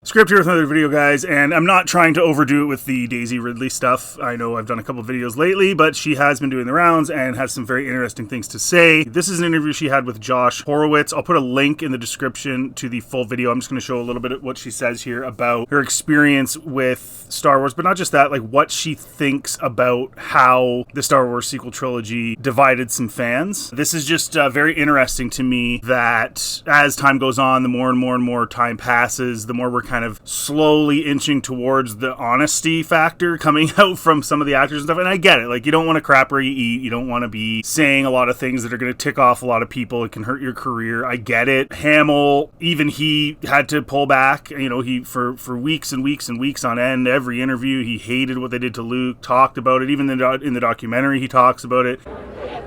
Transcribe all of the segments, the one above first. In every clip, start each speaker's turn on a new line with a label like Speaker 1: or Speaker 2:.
Speaker 1: Script here with another video, guys, and I'm not trying to overdo it with the Daisy Ridley stuff. I know I've done a couple of videos lately, but she has been doing the rounds and has some very interesting things to say. This is an interview she had with Josh Horowitz. I'll put a link in the description to the full video. I'm just going to show a little bit of what she says here about her experience with Star Wars, but not just that, like what she thinks about how the Star Wars sequel trilogy divided some fans. This is just very interesting to me that as time goes on, the more and more time passes, the more we're kind of slowly inching towards the honesty factor coming out from some of the actors and stuff. And I get it. Like, you don't want to crap where you eat. You don't want to be saying a lot of things that are going to tick off a lot of people. It can hurt your career. I get it. Hamill, even he had to pull back. You know, he for weeks and weeks and weeks on end, every interview, he hated what they did to Luke, talked about it. Even in the documentary, he talks about it.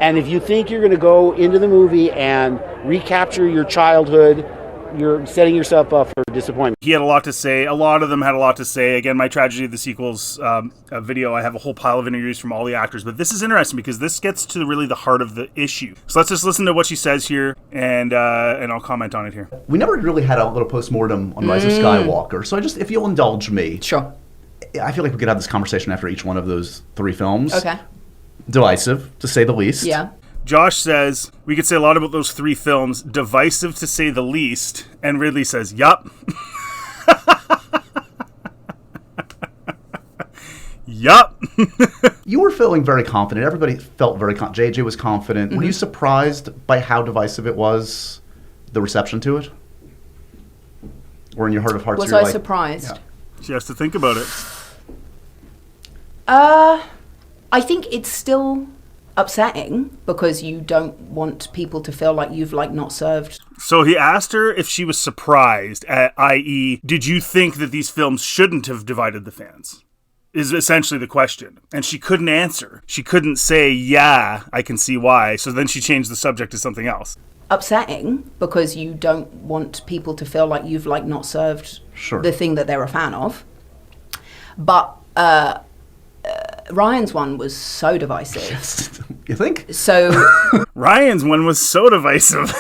Speaker 2: And if you think you're going to go into the movie and recapture your childhood, you're setting yourself up for disappointment.
Speaker 1: He had a lot to say. A lot of them had a lot to say. Again, my Tragedy of the Sequels video, I have a whole pile of interviews from all the actors, but this is interesting because this gets to really the heart of the issue. So let's just listen to what she says here, and I'll comment on it here.
Speaker 3: We never really had a little postmortem on Rise of Skywalker, so if you'll indulge me.
Speaker 4: Sure.
Speaker 3: I feel like we could have this conversation after each one of those three films.
Speaker 4: Okay.
Speaker 3: Divisive, to say the least.
Speaker 4: Yeah.
Speaker 1: Josh says, we could say a lot about those three films, divisive to say the least, and Ridley says, yup. Yup.
Speaker 3: You were feeling very confident. Everybody felt very confident. JJ was confident. Were you surprised by how divisive it was, the reception to it? Or in your heart of hearts,
Speaker 4: Was I surprised?
Speaker 3: Yeah.
Speaker 1: She has to think about it.
Speaker 4: I think it's still upsetting because you don't want people to feel like you've not served.
Speaker 1: So he asked her if she was surprised, i.e., did you think that these films shouldn't have divided the fans? Is essentially the question. And she couldn't answer. She couldn't say, yeah, I can see why. So then she changed the subject to something else.
Speaker 4: Upsetting because you don't want people to feel like you've not served the thing that they're a fan of. But Ryan's one was so divisive.
Speaker 3: You think?
Speaker 4: So
Speaker 1: Ryan's one was so divisive.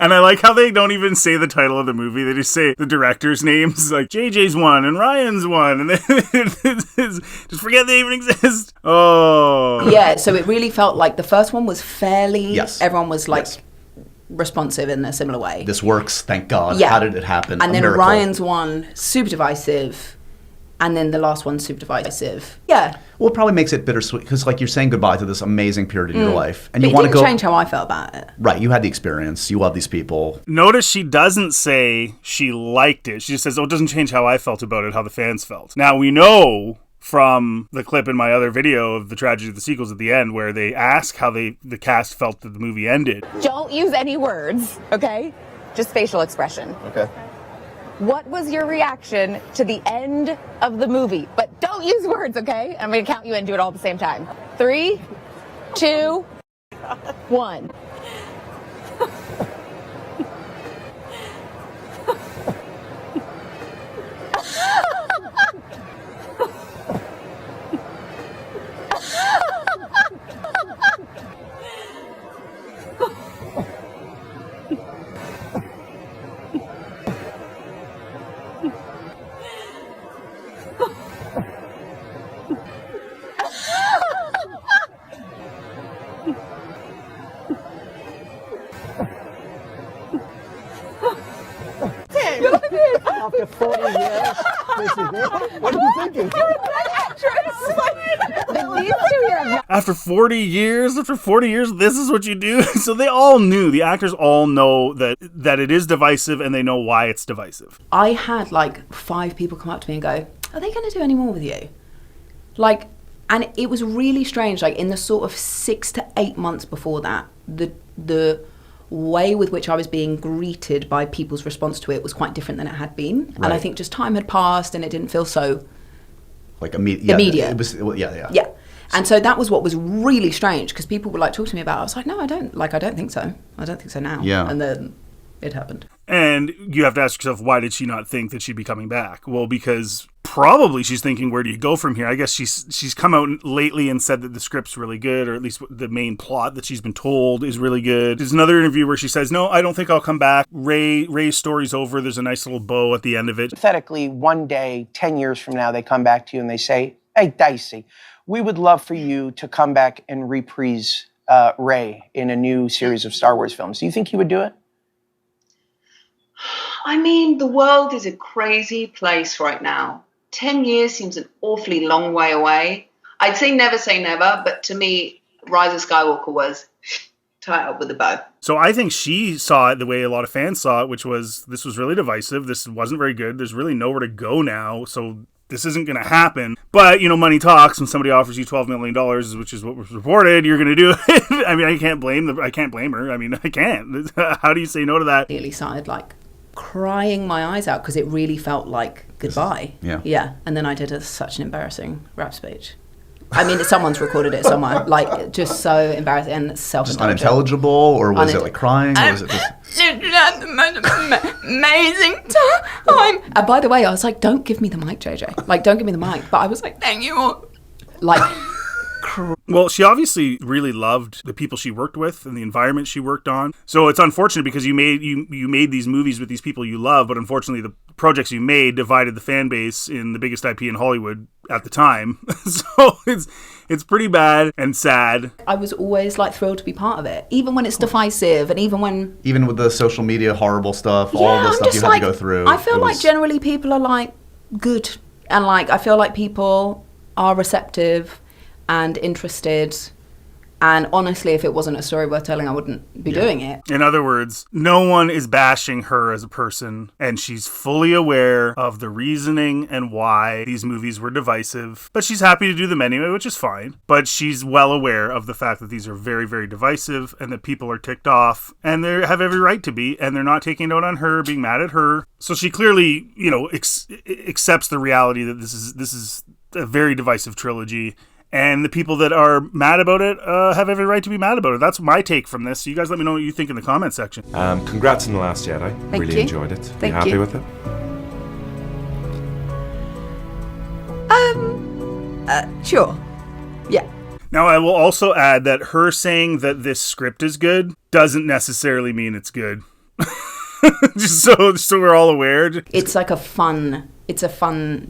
Speaker 1: And I like how they don't even say the title of the movie. They just say the director's names, like JJ's one and Ryan's one. And then just forget they even exist. Oh.
Speaker 4: Yeah, so it really felt like the first one was fairly, everyone was responsive in a similar way.
Speaker 3: This works, thank God.
Speaker 4: Yeah.
Speaker 3: How did it happen?
Speaker 4: And then Ryan's one, super divisive. And then the last one, super divisive. Yeah.
Speaker 3: Well, it probably makes it bittersweet because, you're saying goodbye to this amazing period in your life, and
Speaker 4: but
Speaker 3: you want to go.
Speaker 4: It didn't change how I felt about it.
Speaker 3: Right, you had the experience. You love these people.
Speaker 1: Notice she doesn't say she liked it. She just says, "Oh, it doesn't change how I felt about it. How the fans felt." Now we know from the clip in my other video of the Tragedy of the Sequels at the end, where they ask how the cast felt that the movie ended.
Speaker 5: Don't use any words, okay? Just facial expression.
Speaker 3: Okay.
Speaker 5: What was your reaction to the end of the movie? But don't use words, okay? I'm going to count you in and do it all at the same time. 3, 2, 1.
Speaker 2: After 40 years, this is it. What are you thinking?
Speaker 1: After 40 years, this is what you do? So they all knew, the actors all know that it is divisive, and they know why it's divisive.
Speaker 4: I had 5 people come up to me and go, are they going to do any more with you? And it was really strange, in the sort of 6 to 8 months before that, the way with which I was being greeted by people's response to it was quite different than it had been. Right. And I think just time had passed and it didn't feel so immediate.
Speaker 3: It was,
Speaker 4: yeah. And so that was what was really strange, because people would talk to me about it. I was like, no, I don't think so. I don't think so now.
Speaker 3: Yeah.
Speaker 4: And then it happened.
Speaker 1: And you have to ask yourself, why did she not think that she'd be coming back? Well, because probably she's thinking, where do you go from here? I guess she's come out lately and said that the script's really good, or at least the main plot that she's been told is really good. There's another interview where she says, no, I don't think I'll come back. Ray's story's over. There's a nice little bow at the end of it.
Speaker 6: Hypothetically, one day, 10 years from now, they come back to you and they say, hey, Dicey, we would love for you to come back and reprise Ray in a new series of Star Wars films. Do you think you would do it?
Speaker 7: I mean, the world is a crazy place right now. 10 years seems an awfully long way away. I'd say never, but to me, Rise of Skywalker was tie up with a bow.
Speaker 1: So I think she saw it the way a lot of fans saw it, which was, this was really divisive. This wasn't very good. There's really nowhere to go now. So this isn't going to happen. But, you know, money talks. When somebody offers you $12 million, which is what was reported, you're going to do it. I mean, I can't blame her. I mean, I can't. How do you say no to that?
Speaker 4: Nearly started like crying my eyes out because it really felt like goodbye. Yeah. And then I did such an embarrassing rap speech. I mean, someone's recorded it somewhere. Like, just so embarrassing and self-indulgent.
Speaker 3: Just unintelligible, or was it like crying, or was it just...
Speaker 4: Had the most amazing time. And by the way, I was like, don't give me the mic, JJ. Like, don't give me the mic. But I was like, thank you. Like...
Speaker 1: Well, she obviously really loved the people she worked with and the environment she worked on. So it's unfortunate because you made these movies with these people you love, but unfortunately the projects you made divided the fan base in the biggest IP in Hollywood at the time. So it's pretty bad and sad.
Speaker 4: I was always like thrilled to be part of it, even when it's divisive, and even with the social media horrible stuff, all the stuff you had to go through. I feel like generally people are like good, and like I feel like people are receptive and interested, and honestly, if it wasn't a story worth telling, I wouldn't be doing it. In other words, no one is bashing her as a person, and she's fully aware of the reasoning and why these movies were divisive, but she's happy to do them anyway, which is fine. But she's well aware of the fact that these are very, very divisive, and that people are ticked off, and they have every right to be, and they're not taking it out on her, being mad at her. So she clearly, you know, accepts the reality that this is a very divisive trilogy. And the people that are mad about it have every right to be mad about it. That's my take from this. So you guys let me know what you think in the comment section.
Speaker 8: Congrats on The Last Jedi.
Speaker 4: Thank
Speaker 8: really
Speaker 4: you.
Speaker 8: Enjoyed it.
Speaker 4: Thank
Speaker 8: you happy
Speaker 4: you.
Speaker 8: with it?
Speaker 4: Sure. Yeah.
Speaker 1: Now, I will also add that her saying that this script is good doesn't necessarily mean it's good. Just so we're all aware.
Speaker 4: It's like a fun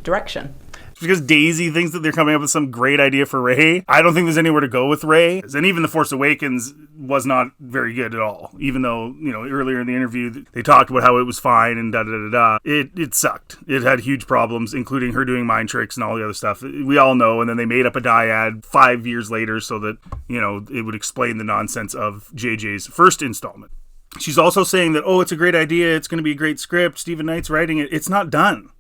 Speaker 4: direction.
Speaker 1: Because Daisy thinks that they're coming up with some great idea for Rey. I don't think there's anywhere to go with Rey. And even The Force Awakens was not very good at all. Even though, you know, earlier in the interview, they talked about how it was fine and da-da-da-da. It sucked. It had huge problems, including her doing mind tricks and all the other stuff. We all know. And then they made up a dyad 5 years later so that, you know, it would explain the nonsense of JJ's first installment. She's also saying that, oh, it's a great idea. It's going to be a great script. Stephen Knight's writing it. It's not done.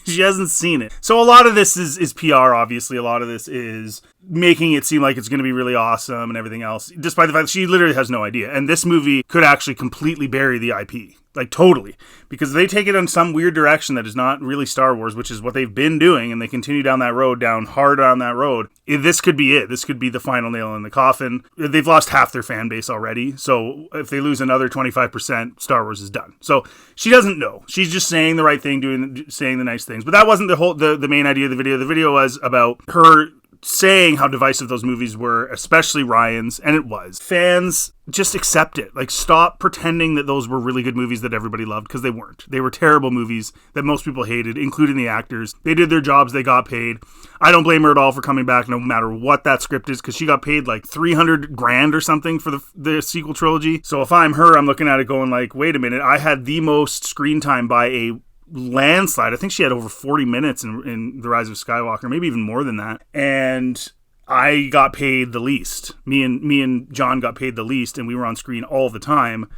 Speaker 1: She hasn't seen it. So a lot of this is PR, obviously. A lot of this is making it seem like it's going to be really awesome and everything else, despite the fact that she literally has no idea. And this movie could actually completely bury the IP. Like, totally. Because they take it in some weird direction that is not really Star Wars, which is what they've been doing, and they continue down that road, down hard on that road. This could be it. This could be the final nail in the coffin. They've lost half their fan base already, so if they lose another 25%, Star Wars is done. So she doesn't know. She's just saying the right thing, saying the nice things. But that wasn't the main idea of the video. The video was about her saying how divisive those movies were, especially Ryan's, and it was. Fans, just accept it. Like, stop pretending that those were really good movies that everybody loved, because they weren't. They were terrible movies that most people hated, including the actors. They did their jobs, they got paid. I don't blame her at all for coming back, no matter what that script is, because she got paid like $300,000 or something for the sequel trilogy. So if I'm her, I'm looking at it going like, wait a minute, I had the most screen time by a landslide. I think she had over 40 minutes in The Rise of Skywalker, maybe even more than that. And I got paid the least. Me and John got paid the least, and we were on screen all the time.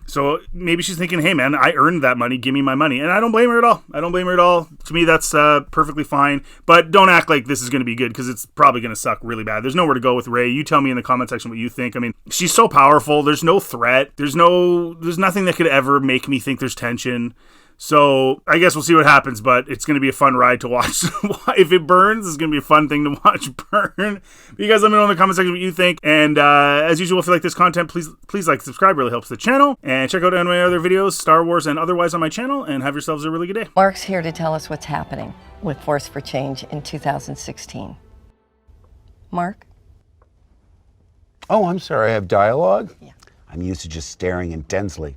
Speaker 1: So maybe she's thinking, hey man, I earned that money, give me my money. And I don't blame her at all. To me, that's perfectly fine. But don't act like this is going to be good, because it's probably going to suck really bad. There's nowhere to go with Rey. You tell me in the comment section what you think. I mean, she's so powerful. There's no threat. There's nothing that could ever make me think there's tension. So I guess we'll see what happens, but it's going to be a fun ride to watch. If it burns, it's going to be a fun thing to watch burn. You guys let me know in the comment section what you think. And as usual, if you like this content, please like, subscribe. It really helps the channel. And check out any of my other videos, Star Wars and otherwise, on my channel. And have yourselves a really good day.
Speaker 9: Mark's here to tell us what's happening with Force for Change in 2016. Mark?
Speaker 10: Oh, I'm sorry, I have dialogue?
Speaker 9: Yeah.
Speaker 10: I'm used to just staring intensely.